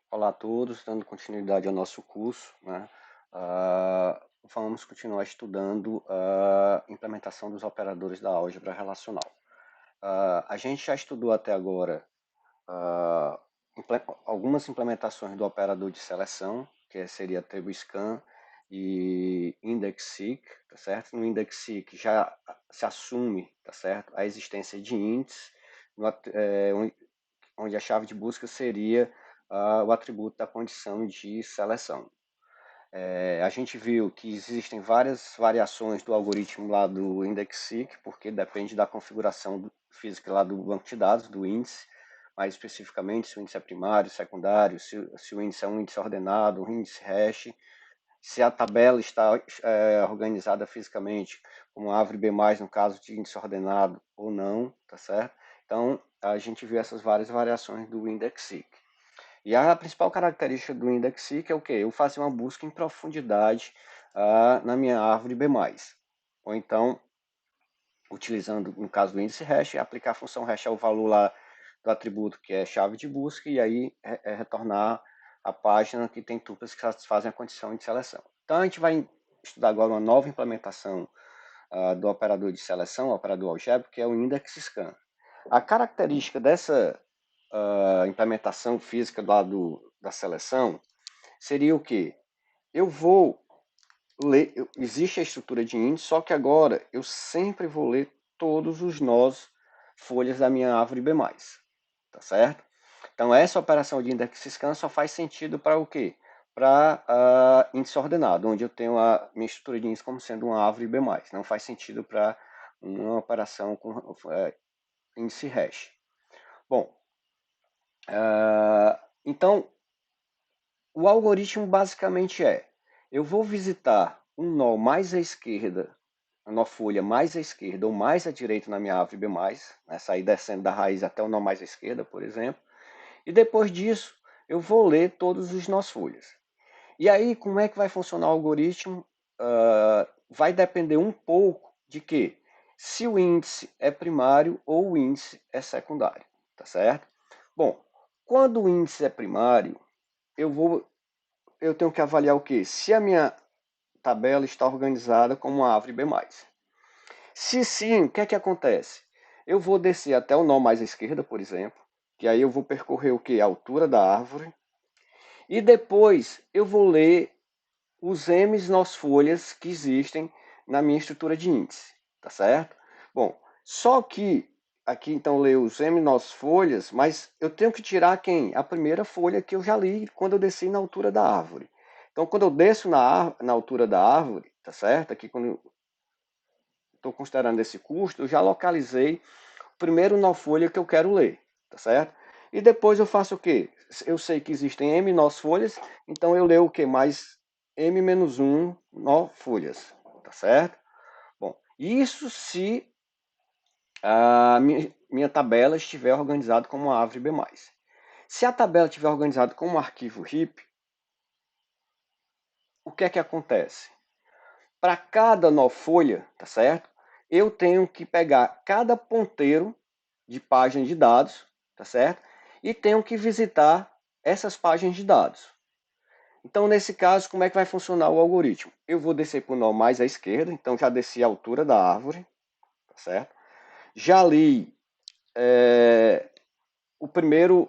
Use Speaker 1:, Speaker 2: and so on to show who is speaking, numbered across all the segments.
Speaker 1: Olá a todos, dando continuidade ao nosso curso, né? Vamos continuar estudando a implementação dos operadores da álgebra relacional. A gente já estudou até agora ah, algumas implementações do operador de seleção, que seria TableScan e IndexSeek, tá certo? No IndexSeek já se assume, tá certo, a existência de índices, onde a chave de busca seria o atributo da condição de seleção. A gente viu que existem várias variações do algoritmo lá do IndexSeek, porque depende da configuração física lá do banco de dados, do índice, mais especificamente se o índice é primário, secundário, se o índice é um índice ordenado, um índice hash, se a tabela está organizada fisicamente, como árvore B+, no caso de índice ordenado ou não, tá certo? Então, a gente viu essas várias variações do IndexSeek. E a principal característica do IndexSeek é o quê? Eu faço uma busca em profundidade na minha árvore B+. Ou então, utilizando, no caso do índice hash, aplicar a função hash ao valor lá do atributo que é chave de busca e aí retornar a página que tem tuplas que satisfazem a condição de seleção. Então a gente vai estudar agora uma nova implementação do operador de seleção, o operador algébrico, que é o IndexScan. A característica dessa implementação física lá da seleção seria o quê? Eu vou ler, existe a estrutura de índice, só que agora eu sempre vou ler todos os nós folhas da minha árvore B+, tá certo? Então essa operação de index scan só faz sentido para o quê? Para índice ordenado, onde eu tenho a minha estrutura de índice como sendo uma árvore B+. Não faz sentido para uma operação com índice hash. Bom, então o algoritmo basicamente eu vou visitar um nó mais à esquerda, a nó folha mais à esquerda ou mais à direita na minha árvore B+, né, sair descendo da raiz até o nó mais à esquerda, por exemplo, e depois disso eu vou ler todos os nós folhas. E aí, como é que vai funcionar o algoritmo? Vai depender um pouco de que se o índice é primário ou o índice é secundário, tá certo? Bom, quando o índice é primário, eu tenho que avaliar o quê? Se a minha tabela está organizada como uma árvore B+. Se sim, o que é que acontece? Eu vou descer até o nó mais à esquerda, por exemplo, que aí eu vou percorrer o que? A altura da árvore. E depois eu vou ler os M's nas folhas que existem na minha estrutura de índice, tá certo? Bom, só que aqui então leio os M nas folhas, mas eu tenho que tirar quem? A primeira folha que eu já li quando eu desci na altura da árvore. Então, quando eu desço na altura da árvore, tá certo? Aqui, quando estou considerando esse custo, eu já localizei o primeiro nó folha que eu quero ler, tá certo? E depois eu faço o quê? Eu sei que existem M nós folhas, então eu leio o que? Mais M menos 1 nó folhas, tá certo? Bom, isso se a minha tabela estiver organizada como uma árvore B+. Se a tabela estiver organizada como um arquivo RIP, o que é que acontece? Para cada nó folha, tá certo? Eu tenho que pegar cada ponteiro de página de dados, tá certo? E tenho que visitar essas páginas de dados. Então, nesse caso, como é que vai funcionar o algoritmo? Eu vou descer para o nó mais à esquerda, então já desci a altura da árvore, tá certo? Já li o primeiro,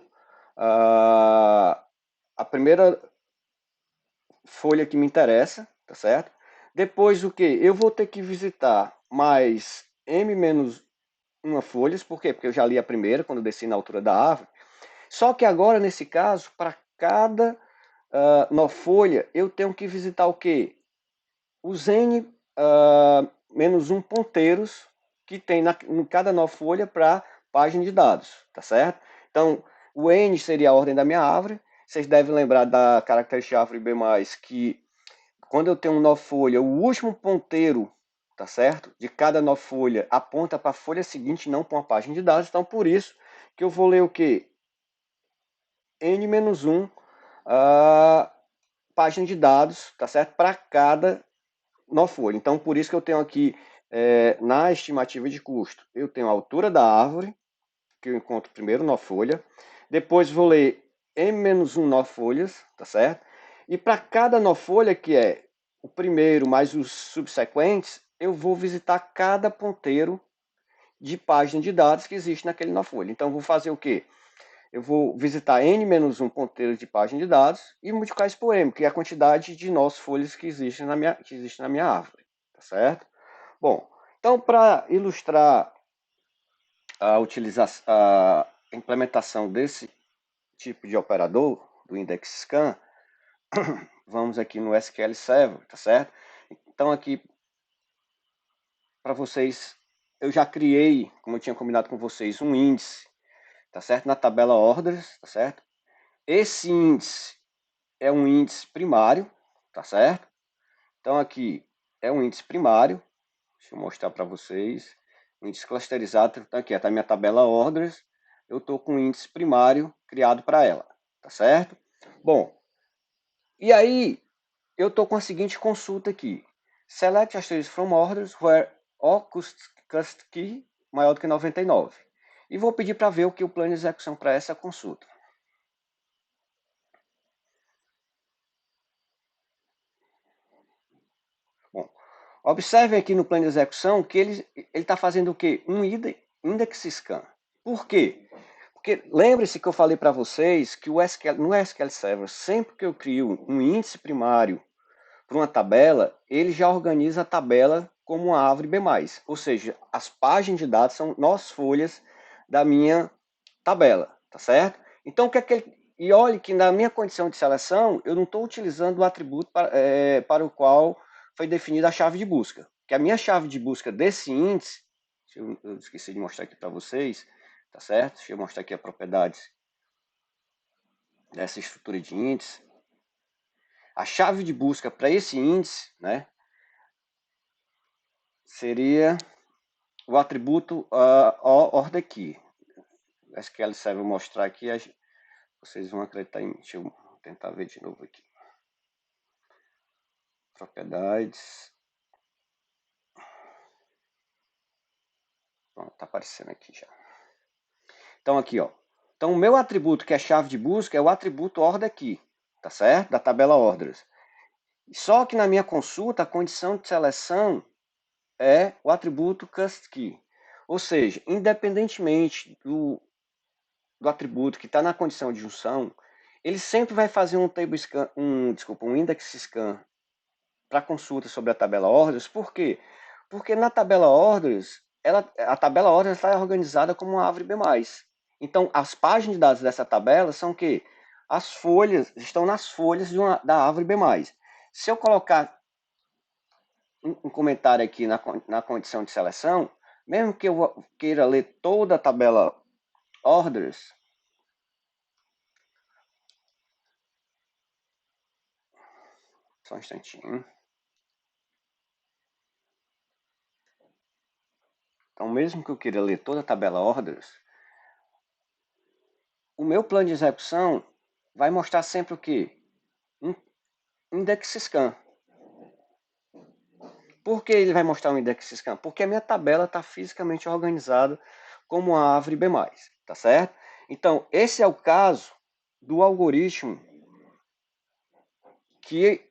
Speaker 1: a primeira folha que me interessa, tá certo? Depois o que? Eu vou ter que visitar mais m menos uma folhas, por quê? Porque eu já li a primeira, quando desci na altura da árvore. Só que agora, nesse caso, para cada nó folha, eu tenho que visitar o quê? Os n menos um ponteiros que tem em cada nó folha para página de dados, tá certo? Então, o n seria a ordem da minha árvore. Vocês devem lembrar da característica árvore B+, que quando eu tenho um nó folha, o último ponteiro, tá certo? De cada nó folha aponta para a folha seguinte, não para uma página de dados. Então, por isso que eu vou ler o quê? N-1 página de dados, tá certo? Para cada nó folha. Então, por isso que eu tenho aqui, na estimativa de custo, eu tenho a altura da árvore, que eu encontro primeiro nó folha. Depois vou ler M-1 nó folhas, tá certo? E para cada nó folha, que é o primeiro mais os subsequentes, eu vou visitar cada ponteiro de página de dados que existe naquele nó folha. Então, eu vou fazer o quê? Eu vou visitar N-1 ponteiro de página de dados e multiplicar isso por M, que é a quantidade de nós folhas que existe na minha árvore, tá certo? Bom, então para ilustrar a implementação desse tipo de operador, do index scan, vamos aqui no SQL Server, tá certo? Então aqui, para vocês, eu já criei, como eu tinha combinado com vocês, um índice, tá certo? Na tabela orders, tá certo? Esse índice é um índice primário, tá certo? Então aqui é um índice primário, deixa eu mostrar para vocês, índice clusterizado, então aqui está a minha tabela orders, eu estou com um índice primário criado para ela, tá certo? Bom, e aí eu estou com a seguinte consulta aqui, select asterisk from orders where o cust key maior do que 99, e vou pedir para ver o que o plano de execução para essa consulta. Bom, observem aqui no plano de execução que ele está fazendo o quê? Um index scan. Por quê? Porque lembre-se que eu falei para vocês que no SQL Server, sempre que eu crio um índice primário para uma tabela, ele já organiza a tabela como uma árvore B+. Ou seja, as páginas de dados são nós folhas da minha tabela, tá certo? Então, o que é que ele... E olhe que na minha condição de seleção, eu não estou utilizando o atributo para o qual foi definida a chave de busca. Que a minha chave de busca desse índice, eu esqueci de mostrar aqui para vocês, tá certo? Deixa eu mostrar aqui a propriedade dessa estrutura de índice. A chave de busca para esse índice, né, seria o atributo order key. O SQL Server mostrar aqui, vocês vão acreditar em mim. Deixa eu tentar ver de novo aqui. Propriedades. Pronto, tá aparecendo aqui já. Então aqui, ó. Então o meu atributo que é chave de busca é o atributo order key, tá certo? Da tabela orders. Só que na minha consulta a condição de seleção é o atributo cust key. Ou seja, independentemente do atributo que está na condição de junção, ele sempre vai fazer um index scan para consulta sobre a tabela orders. Por quê? Porque na tabela orders, a tabela orders está organizada como uma árvore B+. Então, as páginas de dados dessa tabela são que as folhas estão nas folhas da árvore B+. Se eu colocar um comentário aqui na condição de seleção, mesmo que eu queira ler toda a tabela orders, só um instantinho. Então, mesmo que eu queira ler toda a tabela orders, o meu plano de execução vai mostrar sempre o quê? Um index scan. Por que ele vai mostrar um index scan? Porque a minha tabela está fisicamente organizada como uma árvore B+, tá certo? Então, esse é o caso do algoritmo que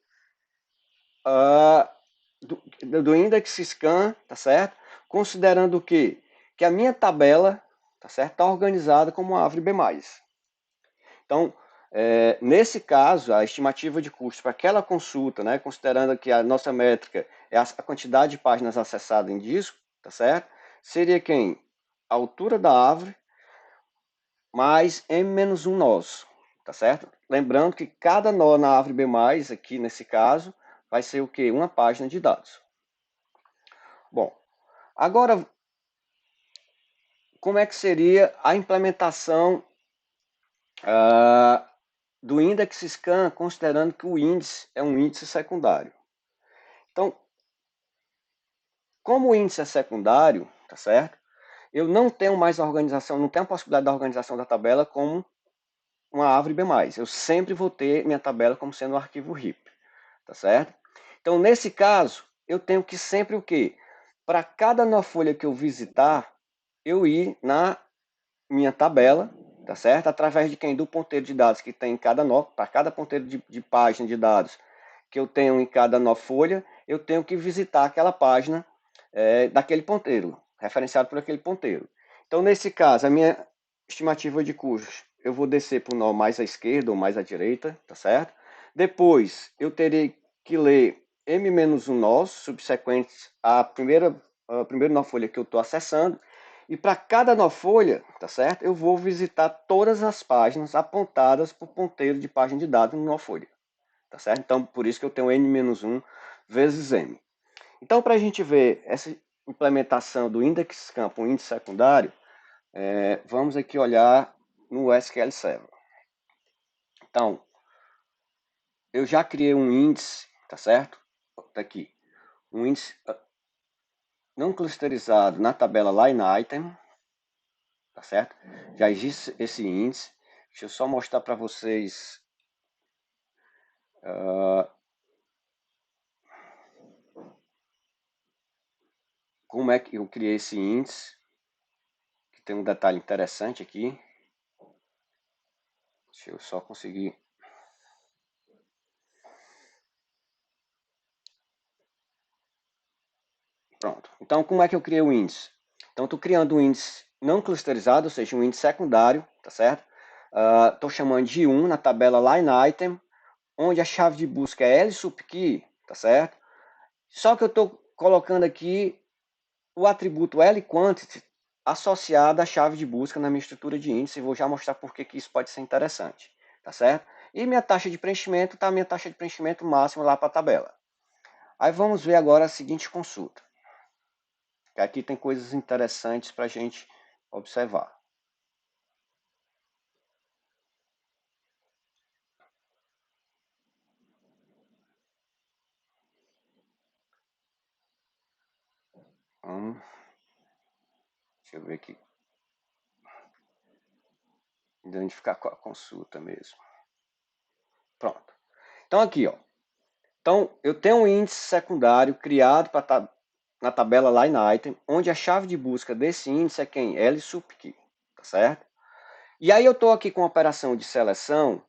Speaker 1: do index scan, tá certo? Considerando o quê? Que a minha tabela, tá certo, está organizada como uma árvore B+. Então, nesse caso, a estimativa de custo para aquela consulta, né, considerando que a nossa métrica é a quantidade de páginas acessadas em disco, tá certo? Seria quem? A altura da árvore mais M-1 nós, tá certo? Lembrando que cada nó na árvore B+, aqui nesse caso, vai ser o quê? Uma página de dados. Bom, agora, como é que seria a implementação do index scan, considerando que o índice é um índice secundário? Então, como o índice é secundário, tá certo? Eu não tenho mais a organização, não tenho a possibilidade da organização da tabela como uma árvore B+. Eu sempre vou ter minha tabela como sendo um arquivo RIP, tá certo? Então, nesse caso, eu tenho que sempre o quê? Para cada nova folha que eu visitar, eu ir na minha tabela, tá certo? Através de quem? Do ponteiro de dados que tem em cada nó, para cada ponteiro de página de dados que eu tenho em cada nó folha, eu tenho que visitar aquela página daquele ponteiro, referenciado por aquele ponteiro. Então, nesse caso, a minha estimativa de custos, eu vou descer para o nó mais à esquerda ou mais à direita, tá certo? Depois, eu terei que ler M-1 nós, subsequentes à primeiro nó folha que eu estou acessando, e para cada nó folha, tá certo? Eu vou visitar todas as páginas apontadas por ponteiro de página de dados no nó folha, tá certo? Então, por isso que eu tenho N-1 vezes M. Então, para a gente ver essa implementação do index campo, um índice secundário, vamos aqui olhar no SQL Server. Então, eu já criei um índice, tá certo? Tá aqui, um índice não clusterizado na tabela line item, tá certo? Já existe esse índice. Deixa eu só mostrar para vocês como é que eu criei esse índice, que tem um detalhe interessante aqui. Deixa eu só conseguir. Pronto. Então, como é que eu criei o índice? Então, estou criando um índice não clusterizado, ou seja, um índice secundário, tá certo? Estou chamando de 1 na tabela line item, onde a chave de busca é LSUPKey, tá certo? Só que eu estou colocando aqui o atributo LQuantity associado à chave de busca na minha estrutura de índice, e vou já mostrar por que isso pode ser interessante, tá certo? E minha taxa de preenchimento está a minha taxa de preenchimento máxima lá para a tabela. Aí vamos ver agora a seguinte consulta. Que aqui tem coisas interessantes para a gente observar. Deixa eu ver aqui. Identificar com a consulta mesmo. Pronto. Então aqui, ó. Então eu tenho um índice secundário criado na tabela line item, onde a chave de busca desse índice é quem? LSUPKey, tá certo? E aí eu estou aqui com a operação de seleção,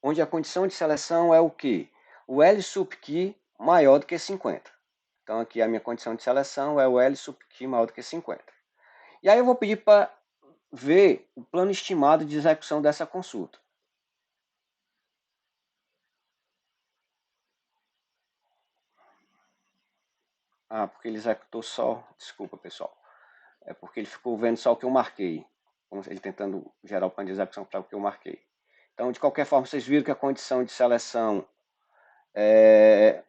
Speaker 1: onde a condição de seleção é o quê? O LSUPKey maior do que 50. Então aqui a minha condição de seleção é o LSUPKey maior do que 50. E aí eu vou pedir para ver o plano estimado de execução dessa consulta. Porque ele executou só, desculpa pessoal, é porque ele ficou vendo só o que eu marquei, ele tentando gerar o plano de execução para o que eu marquei. Então, de qualquer forma, vocês viram que a condição de seleção é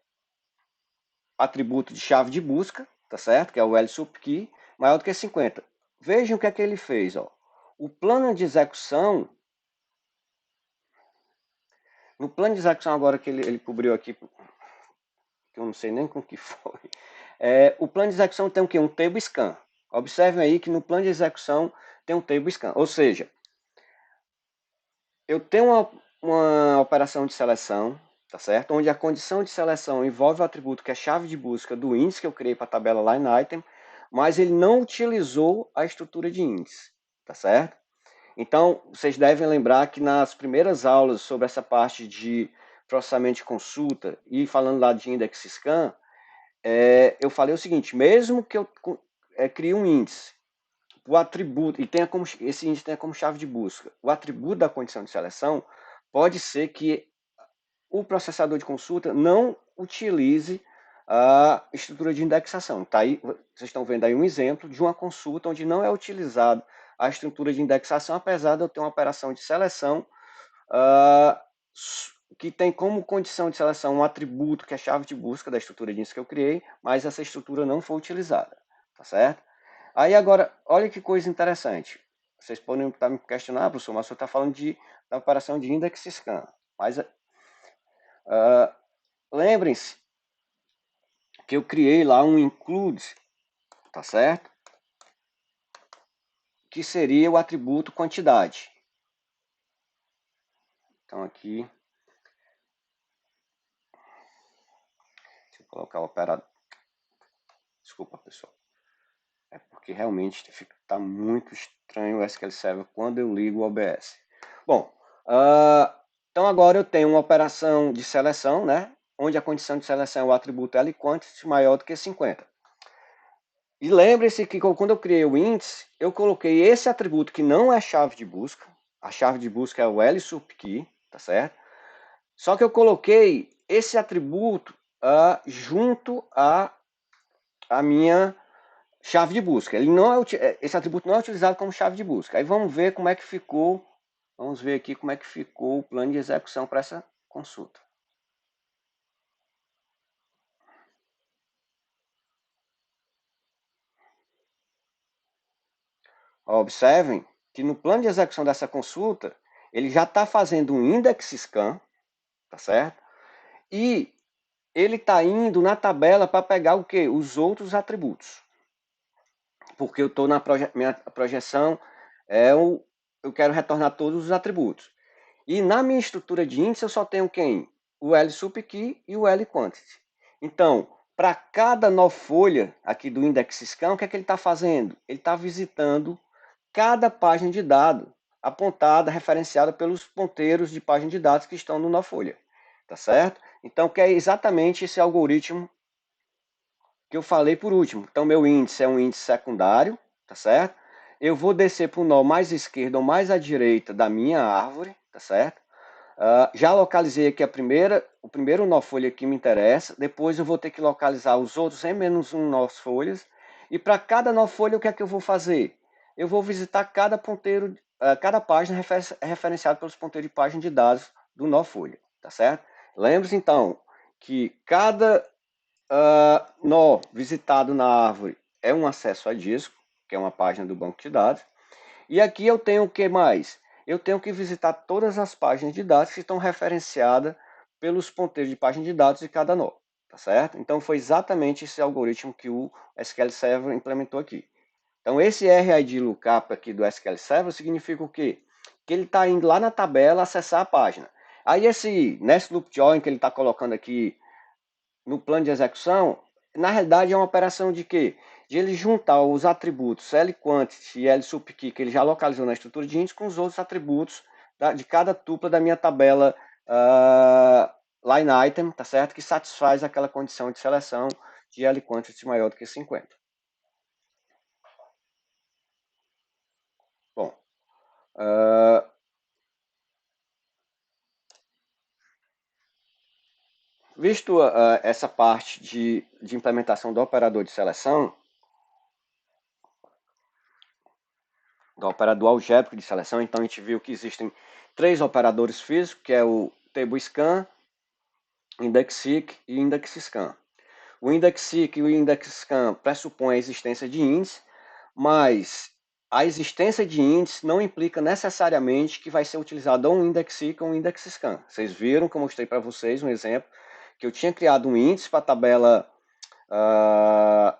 Speaker 1: atributo de chave de busca, tá certo? Que é o LSUPKey, maior do que 50. Vejam o que é que ele fez, ó. O plano de execução, no plano de execução agora que ele cobriu aqui, que eu não sei nem com que foi, o plano de execução tem o quê? Um table scan. Observem aí que no plano de execução tem um table scan, ou seja, eu tenho uma operação de seleção, tá certo? Onde a condição de seleção envolve o atributo que é a chave de busca do índice que eu criei para a tabela line item, mas ele não utilizou a estrutura de índice, tá certo? Então, vocês devem lembrar que nas primeiras aulas sobre essa parte de processamento de consulta e falando lá de index scan, eu falei o seguinte, mesmo que eu crie um índice, o atributo, e esse índice tenha como chave de busca, o atributo da condição de seleção, pode ser que o processador de consulta não utilize a estrutura de indexação. Tá aí, vocês estão vendo aí um exemplo de uma consulta onde não é utilizado a estrutura de indexação, apesar de eu ter uma operação de seleção que tem como condição de seleção um atributo que é a chave de busca da estrutura de índice que eu criei, mas essa estrutura não foi utilizada, tá certo? Aí agora, olha que coisa interessante. Vocês podem estar me questionando, professor, mas o senhor está falando da operação de index scan. Mas lembrem-se que eu criei lá um include, tá certo? Que seria o atributo quantidade. Então aqui, deixa eu colocar o operador. Desculpa, pessoal. porque realmente está muito estranho o SQL Server quando eu ligo o OBS. Bom, então agora eu tenho uma operação de seleção, né? Onde a condição de seleção é o atributo LQuantity maior do que 50. E lembre-se que quando eu criei o índice, eu coloquei esse atributo que não é chave de busca. A chave de busca é o LSupKey, tá certo? Só que eu coloquei esse atributo junto à minha chave de busca. Ele não é, esse atributo não é utilizado como chave de busca. Aí vamos ver como é que ficou. Vamos ver aqui como é que ficou o plano de execução para essa consulta. Observem que no plano de execução dessa consulta, ele já está fazendo um index scan, tá certo? E ele está indo na tabela para pegar o quê? Os outros atributos. Porque eu estou na minha projeção, eu quero retornar todos os atributos. E na minha estrutura de índice eu só tenho quem? O LSupKey e o LQuantity. Então, para cada nó folha aqui do index scan, o que é que ele está fazendo? Ele está visitando cada página de dado apontada, referenciada pelos ponteiros de página de dados que estão no nó folha. Tá certo? Então, que é exatamente esse algoritmo que eu falei por último. Então, meu índice é um índice secundário, tá certo? Eu vou descer para o nó mais à esquerda ou mais à direita da minha árvore, tá certo? Já localizei aqui o primeiro nó folha que me interessa, depois eu vou ter que localizar os outros em menos um nó folhas, e para cada nó folha o que é que eu vou fazer? Eu vou visitar cada ponteiro, cada página referenciada pelos ponteiros de página de dados do nó folha, tá certo? Lembre-se então que cada nó visitado na árvore é um acesso a disco, que é uma página do banco de dados. E aqui eu tenho o que mais? Eu tenho que visitar todas as páginas de dados que estão referenciadas pelos ponteiros de página de dados de cada nó, tá certo? Então foi exatamente esse algoritmo que o SQL Server implementou aqui. Então esse RID lookup aqui do SQL Server significa o quê? Que ele está indo lá na tabela acessar a página. Aí esse Nest Loop Join que ele está colocando aqui no plano de execução, na realidade é uma operação de quê? De ele juntar os atributos LQuantity e LSupKey que ele já localizou na estrutura de índice com os outros atributos de cada tupla da minha tabela line item, tá certo? Que satisfaz aquela condição de seleção de LQuantity maior do que 50. Bom, visto essa parte de implementação do operador de seleção, do operador algébrico de seleção, então a gente viu que existem 3 operadores físicos, que é o TableScan, IndexSeek e IndexScan. O IndexSeek e o IndexScan pressupõem a existência de índice, mas a existência de índice não implica necessariamente que vai ser utilizado ou um IndexSeek ou um IndexScan. Vocês viram que eu mostrei para vocês um exemplo, que eu tinha criado um índice para a tabela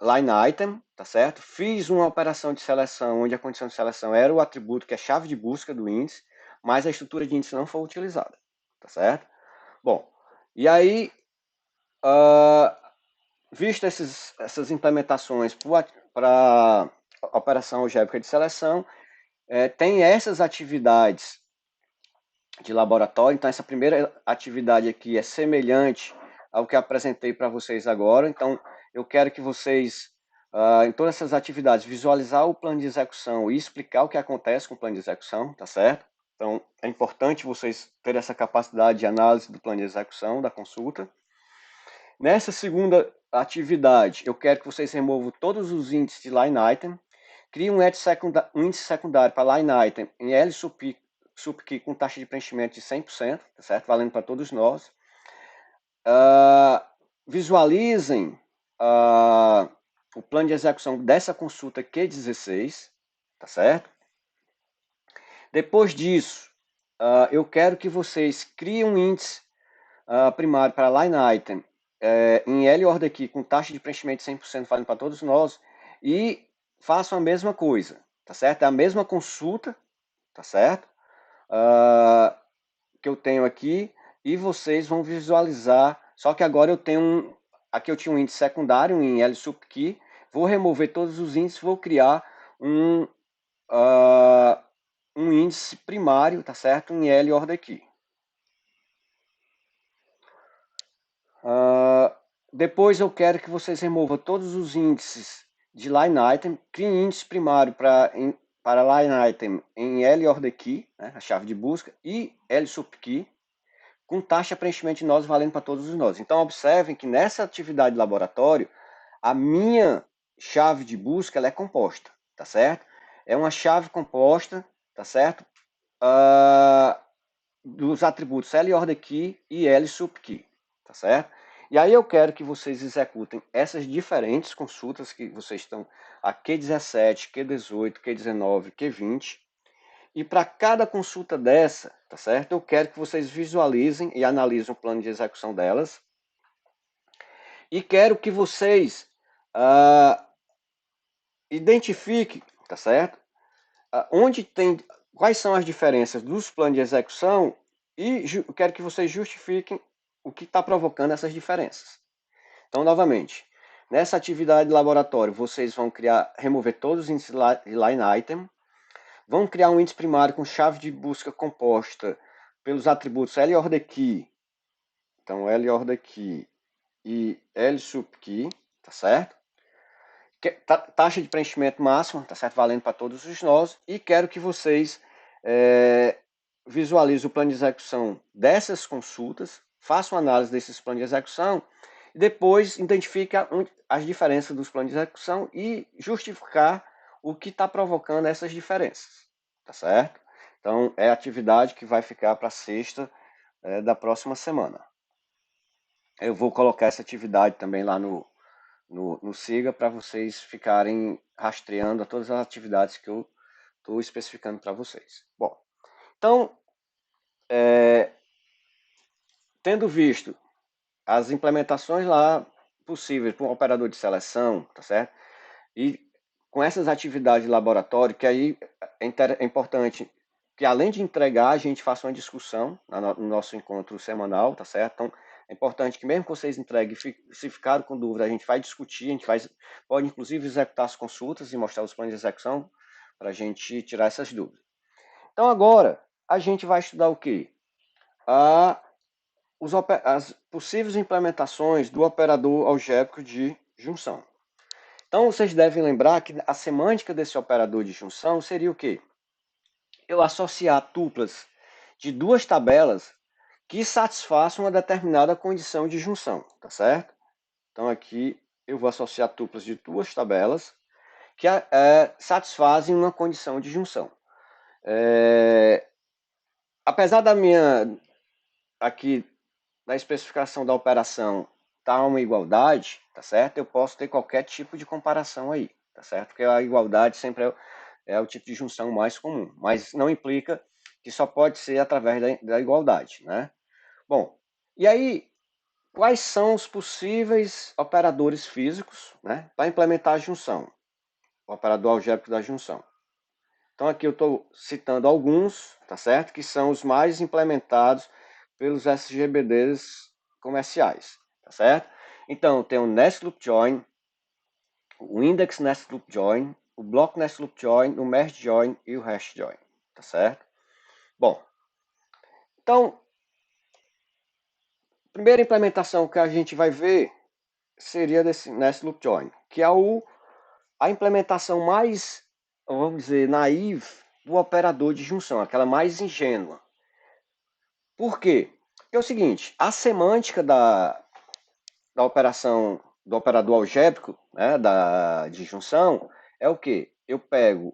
Speaker 1: line item, tá certo? Fiz uma operação de seleção onde a condição de seleção era o atributo que é chave de busca do índice, mas a estrutura de índice não foi utilizada, tá certo? Bom, e aí, visto essas implementações para a operação algébrica de seleção, tem essas atividades de laboratório. Então, essa primeira atividade aqui é semelhante ao que apresentei para vocês agora. Então, eu quero que vocês, em todas essas atividades, visualizar o plano de execução e explicar o que acontece com o plano de execução, tá certo? Então, é importante vocês terem essa capacidade de análise do plano de execução, da consulta. Nessa segunda atividade, eu quero que vocês removam todos os índices de line item, criem um índice secundário para line item em LSupKey com taxa de preenchimento de 100%, tá certo? Valendo para todos nós. Visualizem o plano de execução dessa consulta Q16, tá certo? Depois disso, eu quero que vocês criem um índice primário para line item em L-order aqui com taxa de preenchimento de 100% valendo para todos nós e façam a mesma coisa, tá certo? É a mesma consulta, tá certo? Que eu tenho aqui e vocês vão visualizar, só que agora eu tenho aqui eu tinha um índice secundário em LSupKey, vou remover todos os índices, vou criar um índice primário, tá certo? Em L order key. Depois eu quero que vocês removam todos os índices de line item, criem índice primário para line item em L order key, né, a chave de busca, e L sub key, com taxa de preenchimento de nós valendo para todos os nós. Então observem que nessa atividade de laboratório, a minha chave de busca ela é composta, tá certo? É uma chave composta, tá certo? Dos atributos L order key e L sub key, tá certo? E aí eu quero que vocês executem essas diferentes consultas que vocês estão a Q17, Q18, Q19, Q20. E para cada consulta dessa, tá certo? Eu quero que vocês visualizem e analisem o plano de execução delas. E quero que vocês identifiquem, tá certo? Onde tem, quais são as diferenças dos planos de execução e quero que vocês justifiquem o que está provocando essas diferenças. Então, novamente, nessa atividade de laboratório, vocês vão remover todos os índices de line item, vão criar um índice primário com chave de busca composta pelos atributos L order key, então L order key e L sub key, tá certo? Taxa de preenchimento máxima, tá certo? Valendo para todos os nós. E quero que vocês visualizem o plano de execução dessas consultas, façam análise desses planos de execução, e depois identifique as diferenças dos planos de execução e justificar o que está provocando essas diferenças, tá certo? Então, é a atividade que vai ficar para sexta da próxima semana. Eu vou colocar essa atividade também lá no Siga para vocês ficarem rastreando a todas as atividades que eu estou especificando para vocês. Bom, então, tendo visto as implementações lá possíveis para um operador de seleção, tá certo? E com essas atividades de laboratório, que aí é importante que além de entregar, a gente faça uma discussão no nosso encontro semanal, tá certo? Então, é importante que mesmo que vocês entreguem, se ficaram com dúvida, a gente vai discutir, a gente pode inclusive executar as consultas e mostrar os planos de execução para a gente tirar essas dúvidas. Então agora, a gente vai estudar o quê? As possíveis implementações do operador algébrico de junção. Então vocês devem lembrar que a semântica desse operador de junção seria o quê? Eu associar tuplas de duas tabelas que satisfaçam uma determinada condição de junção, tá certo? Então aqui eu vou associar tuplas de duas tabelas que satisfazem uma condição de junção. Apesar da minha, aqui, na especificação da operação, tá uma igualdade, tá certo? Eu posso ter qualquer tipo de comparação aí, tá certo? Porque a igualdade sempre é o tipo de junção mais comum, mas não implica que só pode ser através da igualdade, né? Bom, e aí, quais são os possíveis operadores físicos, né, para implementar a junção? O operador algébrico da junção. Então aqui eu estou citando alguns, tá certo? Que são os mais implementados pelos SGBDs comerciais, tá certo? Então tem o Nest Loop Join, o Index Nest Loop Join, o Block Nest Loop Join, o Merge Join e o Hash Join, tá certo? Bom, então, a primeira implementação que a gente vai ver seria desse Nest Loop Join, que é a implementação mais, vamos dizer, naive do operador de junção, aquela mais ingênua. Por quê? Porque é o seguinte, a semântica da operação, do operador algébrico, né, de junção, é o quê? Eu pego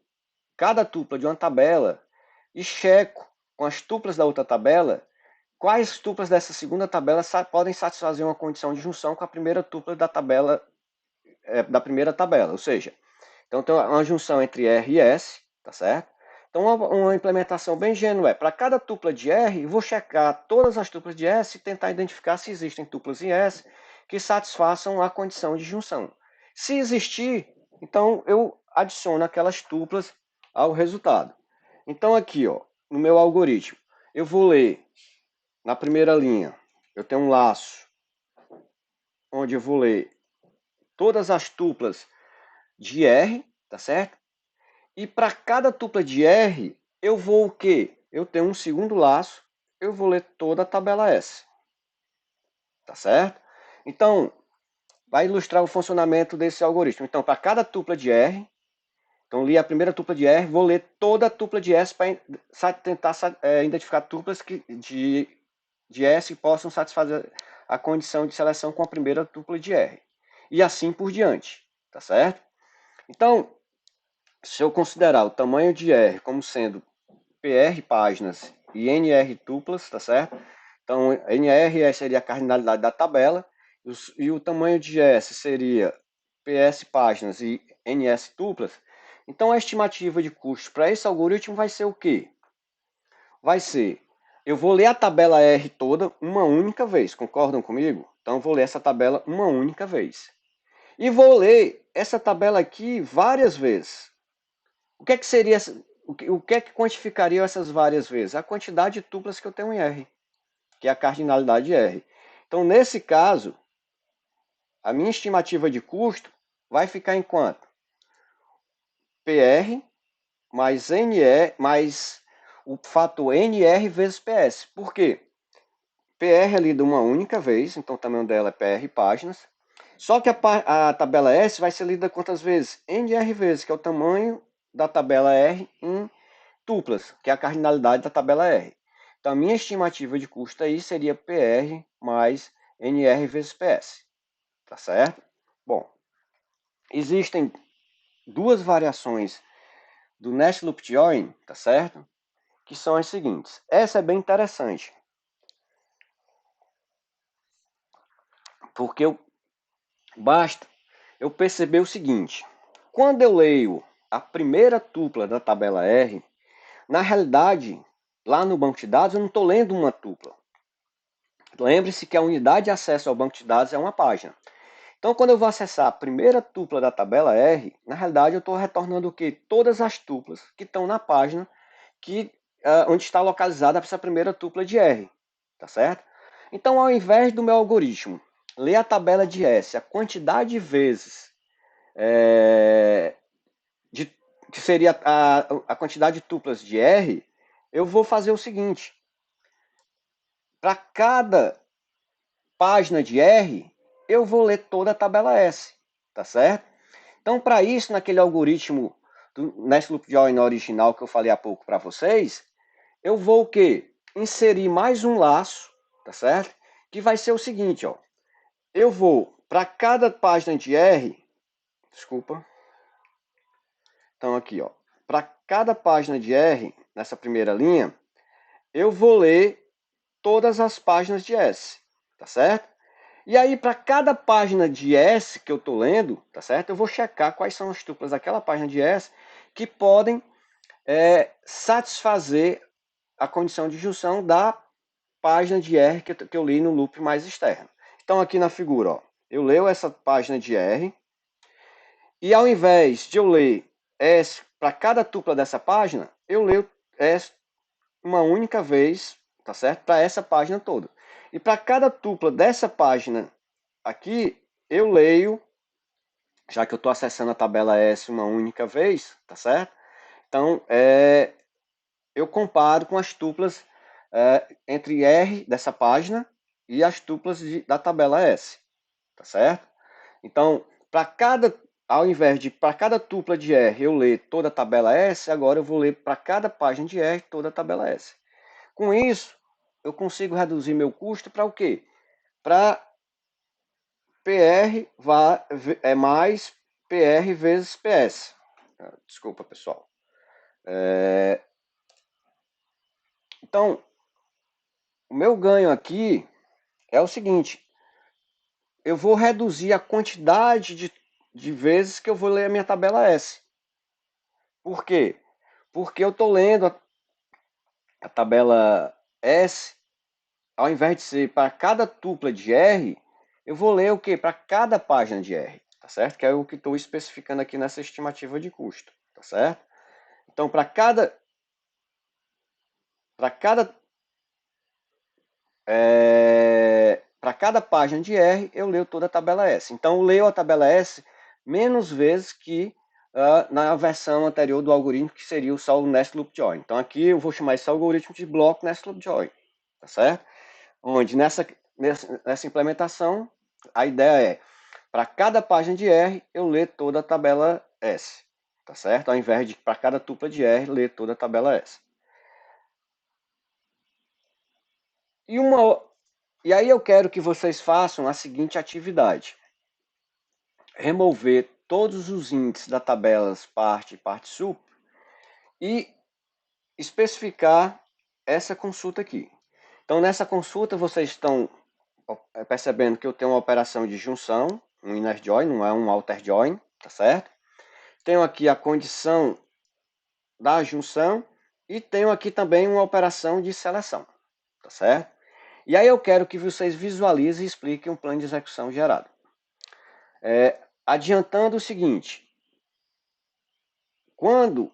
Speaker 1: cada tupla de uma tabela e checo com as tuplas da outra tabela quais tuplas dessa segunda tabela podem satisfazer uma condição de junção com a primeira tupla da tabela, da primeira tabela, ou seja, então tem uma junção entre R e S, tá certo? Então uma implementação bem ingênua é, para cada tupla de R, vou checar todas as tuplas de S e tentar identificar se existem tuplas em S que satisfaçam a condição de junção. Se existir, então eu adiciono aquelas tuplas ao resultado. Então aqui, ó, no meu algoritmo, eu vou ler na primeira linha, eu tenho um laço onde eu vou ler todas as tuplas de R, tá certo? E para cada tupla de R, eu vou o quê? Eu tenho um segundo laço, eu vou ler toda a tabela S, tá certo? Então, vai ilustrar o funcionamento desse algoritmo. Então, para cada tupla de R, então li a primeira tupla de R, vou ler toda a tupla de S para tentar identificar tuplas de S que possam satisfazer a condição de seleção com a primeira tupla de R. E assim por diante, tá certo? Então, se eu considerar o tamanho de R como sendo PR páginas e NR tuplas, tá certo? Então, NR seria a cardinalidade da tabela e o tamanho de S seria PS páginas e NS tuplas. Então, a estimativa de custo para esse algoritmo vai ser o quê? Vai ser, eu vou ler a tabela R toda uma única vez, concordam comigo? Então, eu vou ler essa tabela uma única vez. E vou ler essa tabela aqui várias vezes. O que é que seria, o que é que quantificaria essas várias vezes? A quantidade de tuplas que eu tenho em R, que é a cardinalidade de R. Então, nesse caso, a minha estimativa de custo vai ficar em quanto? PR mais NE mais o fator NR vezes PS. Por quê? PR é lida uma única vez, então o tamanho dela é PR páginas. Só que a tabela S vai ser lida quantas vezes? NR vezes, que é o tamanho da tabela R em tuplas, que é a cardinalidade da tabela R. Então, a minha estimativa de custo aí seria PR mais NR vezes PS. Tá certo? Bom, existem duas variações do Nest Loop Join, tá certo? Que são as seguintes. Essa é bem interessante, porque basta eu perceber o seguinte. Quando eu leio a primeira tupla da tabela R, na realidade, lá no banco de dados, eu não estou lendo uma tupla. Lembre-se que a unidade de acesso ao banco de dados é uma página. Então, quando eu vou acessar a primeira tupla da tabela R, na realidade eu estou retornando o quê? Todas as tuplas que estão na página onde está localizada essa primeira tupla de R, tá certo? Então, ao invés do meu algoritmo ler a tabela de S, a quantidade de vezes de, que seria a quantidade de tuplas de R, eu vou fazer o seguinte: para cada página de R, eu vou ler toda a tabela S, tá certo? Então, para isso, naquele algoritmo do Nest Loop Join original que eu falei há pouco para vocês, eu vou o quê? Inserir mais um laço, tá certo? Que vai ser o seguinte, ó. Eu vou, para cada página de R, desculpa. Então, aqui, ó. Para cada página de R, nessa primeira linha, eu vou ler todas as páginas de S, tá certo? E aí, para cada página de S que eu estou lendo, tá certo? Eu vou checar quais são as tuplas daquela página de S que podem satisfazer a condição de junção da página de R que eu li no loop mais externo. Então, aqui na figura, ó, eu leio essa página de R e ao invés de eu ler S para cada tupla dessa página, eu leio S uma única vez, tá certo? Para essa página toda. E para cada tupla dessa página aqui, eu leio, já que eu estou acessando a tabela S uma única vez, tá certo? Então, eu comparo com as tuplas entre R dessa página e as tuplas da tabela S, tá certo? Então, ao invés de para cada tupla de R eu ler toda a tabela S, agora eu vou ler para cada página de R toda a tabela S. Com isso, eu consigo reduzir meu custo para o quê? Para PR mais PR vezes PS. Desculpa, pessoal. Então, o meu ganho aqui é o seguinte: eu vou reduzir a quantidade de vezes que eu vou ler a minha tabela S. Por quê? Porque eu estou lendo a tabela S, ao invés de ser para cada tupla de R, eu vou ler o quê? Para cada página de R, tá certo? Que é o que estou especificando aqui nessa estimativa de custo, tá certo? Então, para cada página de R, eu leio toda a tabela S. Então, eu leio a tabela S menos vezes que na versão anterior do algoritmo, que seria só o Nest Loop Join. Então aqui eu vou chamar esse algoritmo de bloco Nest Loop Join, tá certo? Onde nessa implementação, a ideia é, para cada página de R, eu ler toda a tabela S, tá certo? Ao invés de, para cada tupla de R, ler toda a tabela S. E aí eu quero que vocês façam a seguinte atividade. Remover todos os índices da tabela parte e parte sup e especificar essa consulta aqui. Então, nessa consulta, vocês estão percebendo que eu tenho uma operação de junção, um inner join, não é um outer join, tá certo? Tenho aqui a condição da junção e tenho aqui também uma operação de seleção, tá certo? E aí eu quero que vocês visualizem e expliquem um plano de execução gerado. Adiantando o seguinte, quando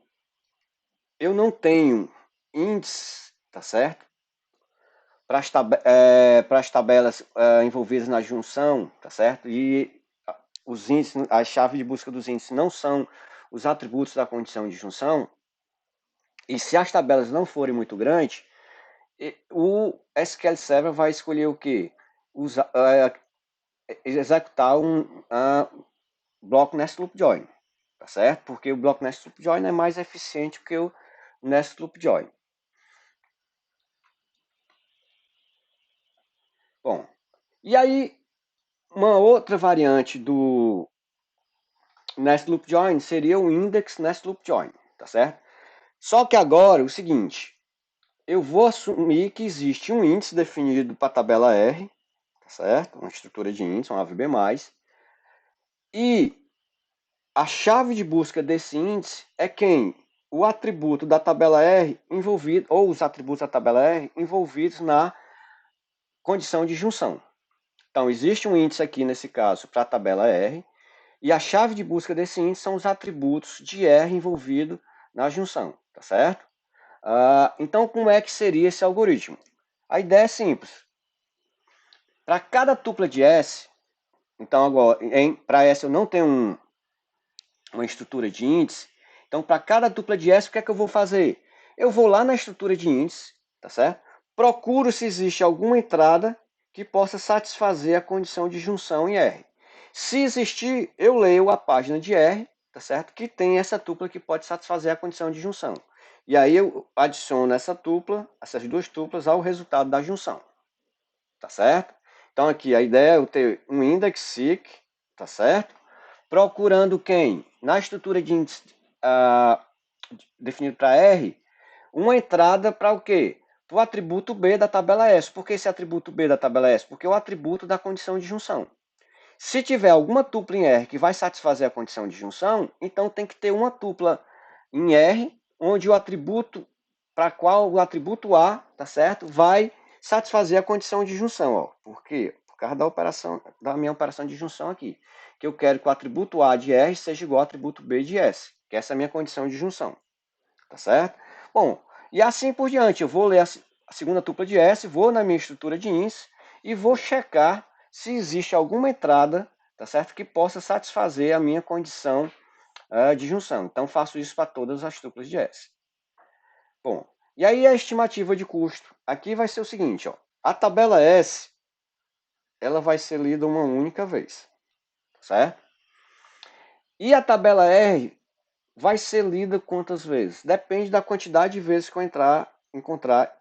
Speaker 1: eu não tenho índice, tá certo? Para as tabelas envolvidas na junção, tá certo? E os índices, a chave de busca dos índices não são os atributos da condição de junção, e se as tabelas não forem muito grandes, o SQL Server vai escolher o quê? Executar um bloco Nest Loop Join, tá certo? Porque o bloco Nest Loop Join é mais eficiente que o Nest Loop Join. Bom, e aí uma outra variante do Nest Loop Join seria o Index Nest Loop Join, tá certo? Só que agora o seguinte, eu vou assumir que existe um índice definido para a tabela R, tá certo? Uma estrutura de índice, um AVB+, e a chave de busca desse índice é quem? O atributo da tabela R envolvido, ou os atributos da tabela R envolvidos na condição de junção. Então, existe um índice aqui, nesse caso, para a tabela R, e a chave de busca desse índice são os atributos de R envolvido na junção, tá certo? Então, como é que seria esse algoritmo? A ideia é simples. Para cada tupla de S, então agora, para S eu não tenho uma estrutura de índice, então para cada tupla de S, o que é que eu vou fazer? Eu vou lá na estrutura de índice, tá certo? Procuro se existe alguma entrada que possa satisfazer a condição de junção em R. Se existir, eu leio a página de R, tá certo? Que tem essa tupla que pode satisfazer a condição de junção. E aí eu adiciono essa tupla, essas duas tuplas, ao resultado da junção, tá certo? Então aqui a ideia é eu ter um index seek, tá certo? Procurando quem? Na estrutura de índice definido para R, uma entrada para o quê? Para o atributo B da tabela S. Por que esse atributo B da tabela S? Porque é o atributo da condição de junção. Se tiver alguma tupla em R que vai satisfazer a condição de junção, então tem que ter uma tupla em R, onde o atributo para qual o atributo A, tá certo, vai satisfazer a condição de junção, ó. Por quê? Por causa da minha operação de junção aqui, que eu quero que o atributo A de R seja igual ao atributo B de S, que essa é a minha condição de junção, tá certo? Bom, e assim por diante, eu vou ler a segunda tupla de S, vou na minha estrutura de índice e vou checar se existe alguma entrada, tá certo, que possa satisfazer a minha condição de junção. Então, faço isso para todas as tuplas de S. Bom, e aí a estimativa de custo. Aqui vai ser o seguinte, ó. A tabela S, ela vai ser lida uma única vez, certo? E a tabela R vai ser lida quantas vezes? Depende da quantidade de vezes que eu encontrar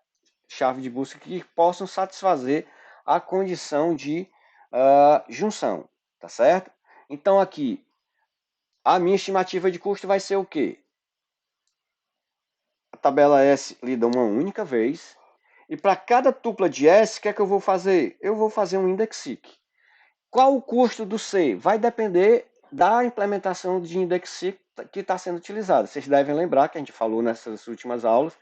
Speaker 1: chave de busca que possam satisfazer a condição de junção, tá certo? Então aqui, a minha estimativa de custo vai ser o quê? A tabela S lida uma única vez, e para cada tupla de S, o que é que eu vou fazer? Eu vou fazer um index seek. Qual o custo do C? Vai depender da implementação de index seek que está sendo utilizada. Vocês devem lembrar que a gente falou nessas últimas aulas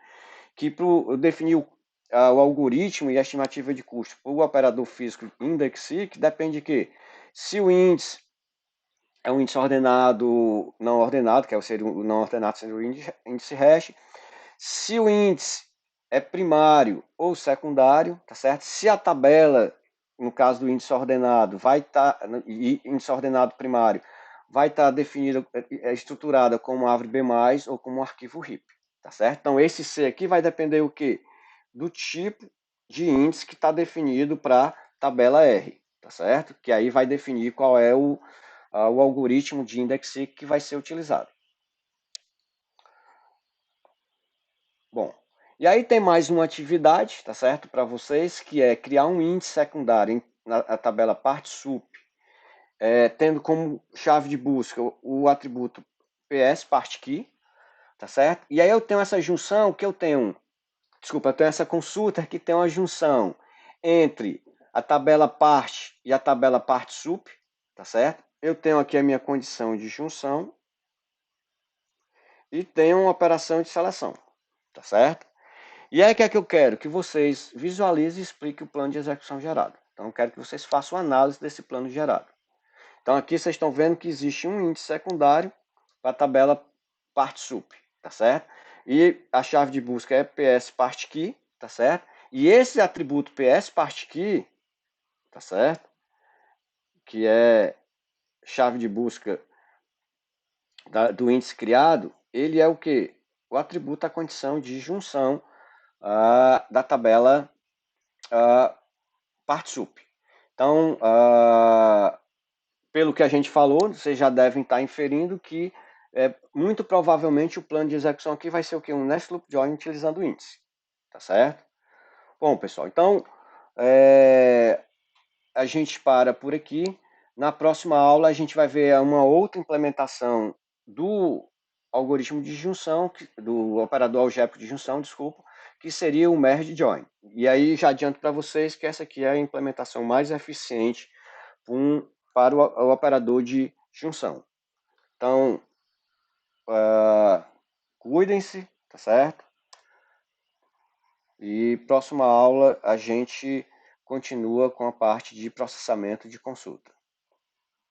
Speaker 1: que para definir o algoritmo e a estimativa de custo para o operador físico index seek depende de quê? Se o índice é um índice ordenado, não ordenado, que é o não ordenado sendo o índice hash, se o índice é primário ou secundário, tá certo? Se a tabela, no caso do índice ordenado, vai estar, índice ordenado primário, vai estar definida, estruturada como árvore B+, ou como arquivo RIP, tá certo? Então, esse C aqui vai depender o quê? Do tipo de índice que está definido para tabela R, tá certo? Que aí vai definir qual é o algoritmo de indexing que vai ser utilizado. Bom, e aí tem mais uma atividade, tá certo, para vocês, que é criar um índice secundário na tabela partSup, tendo como chave de busca o atributo PS partkey, tá certo? E aí eu tenho essa junção que eu tenho essa consulta que tem uma junção entre a tabela part e a tabela partSup, tá certo? Eu tenho aqui a minha condição de junção e tenho uma operação de seleção, tá certo? E aí o que é que eu quero? Que vocês visualizem e expliquem o plano de execução gerado. Então eu quero que vocês façam análise desse plano gerado. Então aqui vocês estão vendo que existe um índice secundário para a tabela partSup, tá certo? E a chave de busca é PS partkey, tá certo? E esse atributo PS partkey, tá certo? Que é chave de busca do índice criado, ele é o que? O atributo, a condição de junção da tabela partSup. Então, pelo que a gente falou, vocês já devem estar inferindo que muito provavelmente o plano de execução aqui vai ser o que? Um Nest Loop Join utilizando o índice, tá certo? Bom, pessoal, então a gente para por aqui. Na próxima aula a gente vai ver uma outra implementação do algoritmo de junção, do operador algébrico de junção, desculpa, que seria o Merge Join. E aí já adianto para vocês que essa aqui é a implementação mais eficiente para o operador de junção. Então, cuidem-se, tá certo? E próxima aula a gente continua com a parte de processamento de consulta.